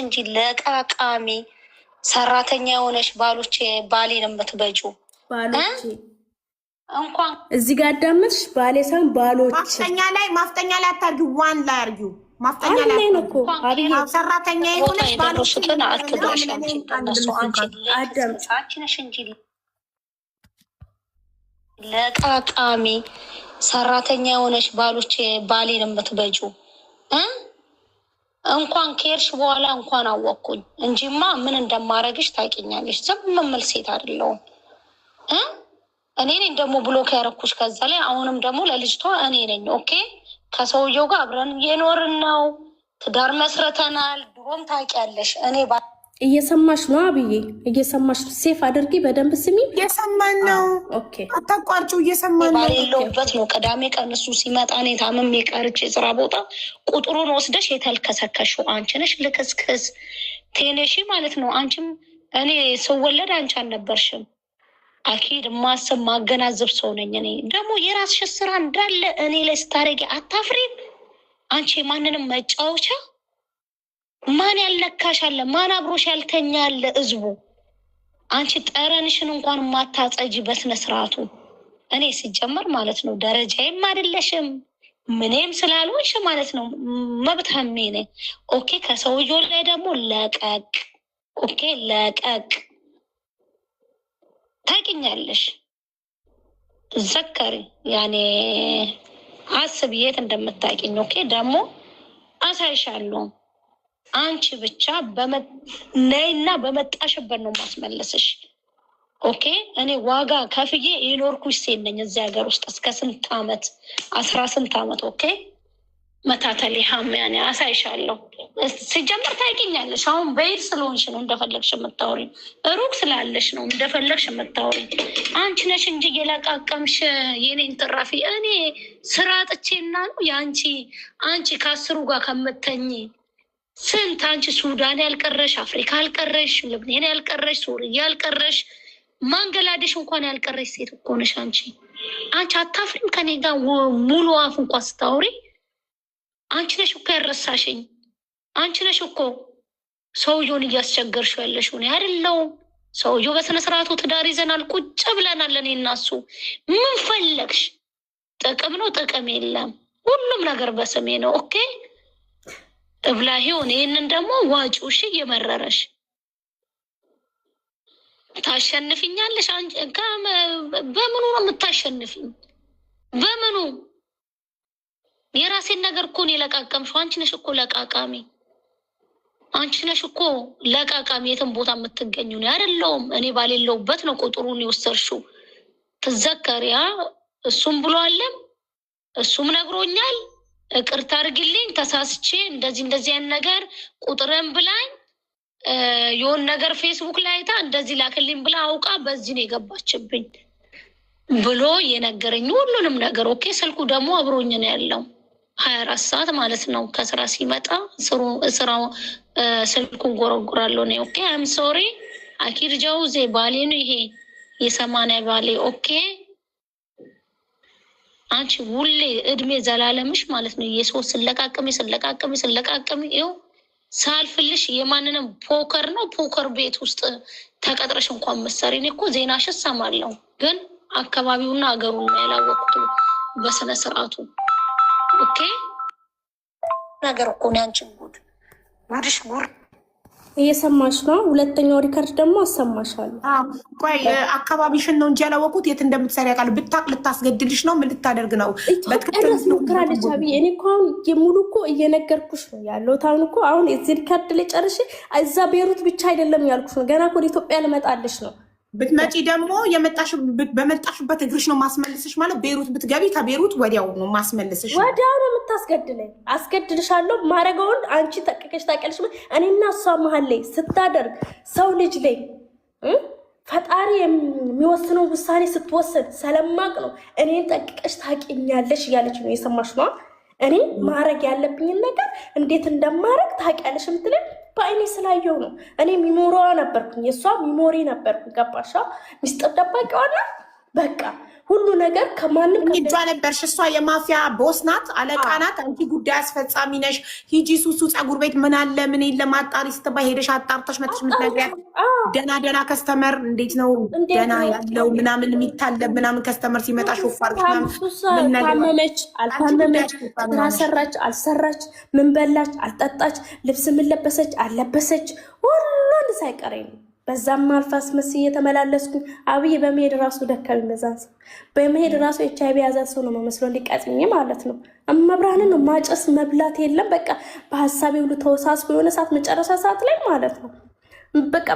እንጂ ለቃቃሚ ሰራተኛ የሆነች ባሎቼ ባሌን የምትበጁ ባሎቼ እንኳን እዚህ ጋር አዳመጥሽ? ባሌ ሳይሆን ባሎቼ። ማፍጠኛ ላይ አታርጊው፣ ዋን ላይ አርጊው። ማፍጠኛ ላይ እኮ አብይ ሰራተኛ የሆነች ባሎችን አትበሽ አንቺ ነሽ እንጂ ለቃቃሚ ሰራተኛ የሆነች ባሎቼ ባሌን የምትበጁ እንኳን ከሄድሽ በኋላ እንኳን አወቅኩኝ እንጂማ ምን እንደማረግሽ ታውቂኛለሽ። ዝም የምል ሴት አይደለሁም። እኔ ነኝ ደግሞ ብሎክ ያረኩሽ። ከዛ ላይ አሁንም ደግሞ ለልጅቷ እኔ ነኝ። ኦኬ ከሰውየው ጋር አብረን እየኖርን ነው፣ ትዳር መስረተናል። ድሮም ታውቂያለሽ። እኔ እየሰማሽ ነው አብዬ፣ እየሰማሽ ነው። ሴፍ አድርጊ፣ በደንብ ስሚ። እየሰማን ነው። ኦኬ አታቋርጪው። እየሰማን ነው። ባሌለውበት ነው። ቅዳሜ ቀን እሱ ሲመጣ እኔ ታምሜ ቀርቼ የስራ ቦታ ቁጥሩን ወስደሽ የተልከሰከሽው አንቺ ነሽ። ልክስክስ ቴኔሺ ማለት ነው። አንቺም እኔ ስወለድ አንቺ አልነበርሽም። አኪድ ማሰብ ማገናዘብ ሰው ነኝ። እኔ ደግሞ የራስሽ ስራ እንዳለ እኔ ላይ ስታረጊ አታፍሪም? አንቺ ማንንም መጫወቻ ማን ያልነካሽ አለ? ማን አብሮሽ ያልተኛ አለ? ህዝቡ አንቺ ጠረንሽን እንኳን ማታጸጂ በስነ ስርዓቱ። እኔ ሲጀመር ማለት ነው ደረጃዬም አይደለሽም ምንም ስላልሆንሽ ማለት ነው መብታሜ ነኝ። ኦኬ ከሰውየው ላይ ደግሞ ለቀቅ። ኦኬ ለቀቅ። ታውቂኛለሽ ዘከሪ ያኔ አስብ የት እንደምታውቂኝ። ኦኬ ደግሞ አሳይሻለሁ። አንቺ ብቻ ነይና በመጣሽበት ነው ማስመለስሽ። ኦኬ እኔ ዋጋ ከፍዬ የኖርኩሽ ሴት ነኝ እዚህ ሀገር ውስጥ እስከ ስንት አመት 18 አመት። ኦኬ መታተሌ ሀሚያኔ አሳይሻለሁ። ሲጀምር ታውቂኛለሽ። አሁን በይር ስለሆንሽ ነው እንደፈለግሽ የምታወሪ፣ ሩቅ ስላለሽ ነው እንደፈለግሽ የምታወሪ። አንቺ ነሽ እንጂ የለቃቀምሽ የኔን ትራፊ። እኔ ስራ ጥቼና ነው የአንቺ አንቺ ከአስሩ ጋር ከምተኝ ስንት አንቺ ሱዳን ያልቀረሽ፣ አፍሪካ ያልቀረሽ፣ ልብኔን ያልቀረሽ፣ ሱሪያ ያልቀረሽ፣ ማንገላዴሽ እንኳን ያልቀረሽ ሴት እኮ ነሽ አንቺ። አንቺ አታፍሪም? ከኔ ጋር ሙሉ አፍ እንኳን ስታወሪ አንቺ ነሽ እኮ ያረሳሽኝ። አንቺ ነሽ እኮ ሰውየውን እያስቸገርሽው ያለሽው እኔ አይደለሁም። ሰውየው በስነ ስርዓቱ ትዳር ይዘናል፣ ቁጭ ብለናል። እኔ እና እሱ ምን ፈለግሽ? ጥቅም ነው ጥቅም የለም። ሁሉም ነገር በስሜ ነው። ኦኬ እብላሂውን ይህንን ደግሞ ዋጪው። እሺ እየመረረሽ ታሸንፍኛለሽ። በምኑ ነው የምታሸንፍኝ? በምኑ? የራሴን ነገር እኮ ነው የለቃቀምሽው። አንቺ ነሽ እኮ ለቃቃሚ። አንቺ ነሽ እኮ ለቃቃሚ። የትም ቦታ የምትገኙ ነው አይደለሁም። እኔ ባሌለውበት ነው ቁጥሩን የወሰድሽው። ትዘከሪያ እሱም ብሏለም እሱም ነግሮኛል። ይቅርታ አድርግልኝ ተሳስቼ እንደዚህ ያን ነገር ቁጥርን ብላኝ የሆነ ነገር ፌስቡክ ላይ አይታ እንደዚህ ላክልኝ ብላ አውቃ በዚህ ነው የገባችብኝ ብሎ የነገረኝ ሁሉንም ነገር። ኦኬ ስልኩ ደግሞ አብሮኝ ነው ያለው 24 ሰዓት ማለት ነው። ከስራ ሲመጣ ስራው ስልኩን ጎረጉራለሁ ነው። ኦኬ አም ሶሪ አኪር ጃውዜ ባሌ ነው ይሄ የ80 ባሌ። ኦኬ አንቺ ሁሌ እድሜ ዘላለምሽ ማለት ነው የሰው ስለቃቀሚ ይኸው ሳልፍልሽ የማንንም ፖከር ነው ፖከር ቤት ውስጥ ተቀጥረሽ እንኳን መሰሪ። እኔ እኮ ዜናሽ እሰማለሁ ግን አካባቢውና ሀገሩን ያላወቅኩት በስነ ስርዓቱ። ኦኬ ነገር እኮ ነው አንቺ ጉድሽ ጉድ እየሰማሽ ነው። ሁለተኛው ሪከርድ ደግሞ አሰማሻለሁ። ቆይ አካባቢሽን ነው እንጂ ያላወቁት የት እንደምትሰሪ ያውቃሉ። ብታቅ ልታስገድልሽ ነው። ምን ልታደርግ ነው? በትክክል ሞክራለች። አብዬ እኔ እኮ አሁን የሙሉ እኮ እየነገርኩሽ ነው ያለሁት። አሁን እኮ አሁን እዚህ ሪከርድ ላይ ጨርሼ እዛ ቤሩት ብቻ አይደለም ያልኩሽ ነው። ገና እኮ ወደ ኢትዮጵያ ልመጣልሽ ነው። ብትመጪ ደግሞ በመጣሽበት እግርሽ ነው ማስመልስሽ። ማለት ቤሩት ብትገቢ ከቤሩት ወዲያው ነው ማስመልስሽ። ወዲያው ነው የምታስገድለኝ። አስገድልሻለሁ። ማረገውን አንቺ ጠቅቀሽ ታውቂያለሽ። እኔና እሷ መሀል ላይ ስታደርግ ሰው ልጅ ላይ ፈጣሪ የሚወስነው ውሳኔ ስትወስን ስለማቅ ነው። እኔን ጠቅቀሽ ታውቂኛለሽ እያለች ነው። የሰማሽ ነው። እኔ ማረግ ያለብኝን ነገር እንዴት እንደማረግ ታውቂያለሽ የምትለኝ በአይኔ ስላየው ነው። እኔ ሚሞሪዋ ነበርኩኝ፣ የእሷ ሚሞሪ ነበርኩኝ። ገባሻ? ሚስጥር ደባቂዋና በቃ ሁሉ ነገር ከማንም እጇ ነበርሽ። እሷ የማፊያ ቦስ ናት፣ አለቃ ናት። አንቺ ጉዳይ አስፈጻሚ ነሽ። ሂጂ ሱሱ ፀጉር ቤት ምን አለ ምን የለም አጣሪ ስትባይ ሄደሽ አጣርተሽ መጥተሽ ምትነግሪያት ደና ከስተመር እንዴት ነው ደና ያለው ምናምን የሚታለብ ምናምን ከስተመር ሲመጣ ሾፋር ታመመች አልታመመች፣ ስራ ሰራች አልሰራች፣ ምን በላች አልጠጣች፣ ልብስ ምን ለበሰች አልለበሰች፣ ሁሉን ሳይቀረኝ ነው። በዛም አልፋስ መስዬ የተመላለስኩኝ አብይ በመሄድ ራሱ ደካሚ መዛዝ በመሄድ ራሱ ኤችአይቪ ያዛ ሰው ነው መስሎ እንዲቀጽኝ ማለት ነው። እመብርሃንን ነው ማጨስ መብላት የለም በቃ በሐሳቤ ሁሉ ተወሳስቦ የሆነ ሰዓት መጨረሻ ሰዓት ላይ ማለት ነው በቃ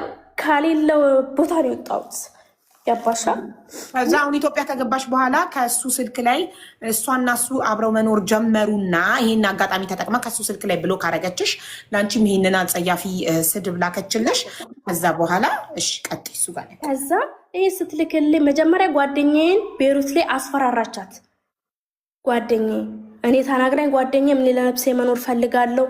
ካሌለው ቦታ ነው የወጣሁት። ያባሻ ከዛ አሁን ኢትዮጵያ ከገባሽ በኋላ ከሱ ስልክ ላይ እሷና እሱ አብረው መኖር ጀመሩና ይሄን አጋጣሚ ተጠቅማ ከሱ ስልክ ላይ ብሎክ አረገችሽ። ላንቺም ይሄንን አጸያፊ ስድብ ላከችልሽ። ከዛ በኋላ እሺ ቀጥይ እሱ ጋር ከዛ ይሄ ስትልክልኝ መጀመሪያ ጓደኛዬን ቤሩት ላይ አስፈራራቻት። ጓደኛዬ እኔ ተናግራኝ ጓደኛዬ ምን ለነፍሴ መኖር ፈልጋለሁ